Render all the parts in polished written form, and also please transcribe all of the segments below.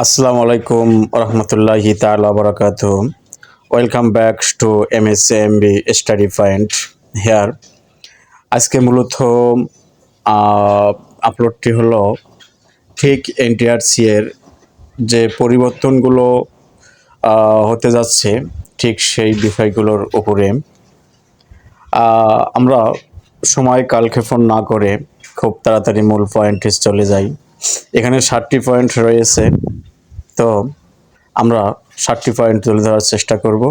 আসসালামু আলাইকুম রহমতুল্লাহি তাআলা বারাকাতুহু। Welcome back to MSMB study point here. আজকে মূলত আপলোডটি হলো ঠিক এনটিআরসি এর যে পরিবর্তনগুলো হতে যাচ্ছে ঠিক সেই বিষয়গুলোর উপরে আমরা সময় কালক্ষেপণ না করে খুব তাড়াতাড়ি মূল পয়েন্টে চলে যাই। এখানে 7টি পয়েন্ট রয়েছে, তো আমরা 7টি পয়েন্ট তুলে ধরার চেষ্টা করব।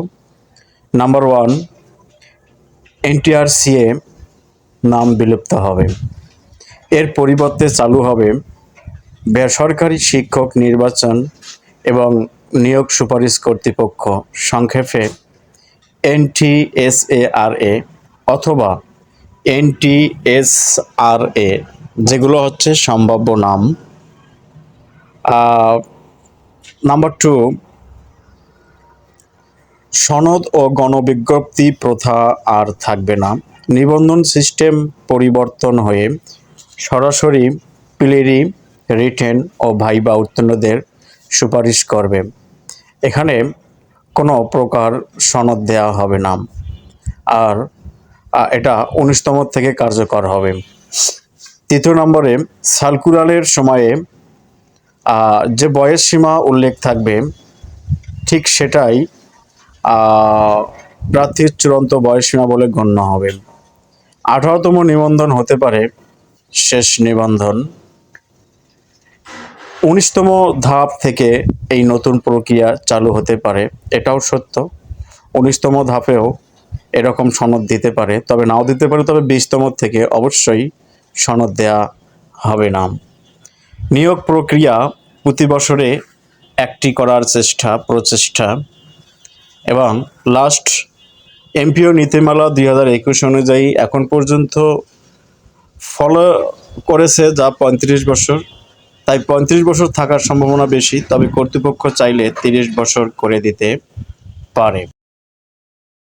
নাম্বার 1, এনটিআরসিএ নাম বিলুপ্ত হবে, এর পরিবর্তে চালু হবে বেসরকারি শিক্ষক নির্বাচন এবং নিয়োগ সুপারিশ কর্তৃপক্ষ, সংক্ষেপে এনটিএসএআরএ অথবা এনটিএসআরএ, যেগুলো হচ্ছে সম্ভাব্য নাম। নাম্বার 2, সনদ ও গণবিজ্ঞপ্তি প্রথা আর থাকবে না। নিবন্ধন সিস্টেম পরিবর্তন হয়ে সরাসরি প্রিলি, রিটেন ও ভাইবা উত্তীর্ণদের সুপারিশ করবে। এখানে কোনো প্রকার সনদ দেওয়া হবে না, আর এটা 19তম থেকে কার্যকর হবে। 3 নম্বরে, সার্কুলারের সময়ে যে বয়স সীমা উল্লেখ থাকবে ঠিক সেটাই প্রার্থীর চূড়ান্ত বয়সসীমা বলে গণ্য হবে। 18তম নিবন্ধন হতে পারে শেষ নিবন্ধন। 19তম ধাপ থেকে এই নতুন প্রক্রিয়া চালু হতে পারে, এটাও সত্য। 19তম ধাপেও এরকম সনদ দিতে পারে, তবে নাও দিতে পারে, তবে 20তম থেকে অবশ্যই সনদ দেয়া হবে না। নিয়োগ প্রক্রিয়া প্রতি বছরে একটি করার প্রচেষ্টা এবং লাস্ট এমপিও নীতিমালা 2021 অনুযায়ী এখন পর্যন্ত ফলো করেছে যা 35 বছর, তাই 35 বছর থাকার সম্ভাবনা বেশি, তবে কর্তৃপক্ষ চাইলে 30 বছর করে দিতে পারে।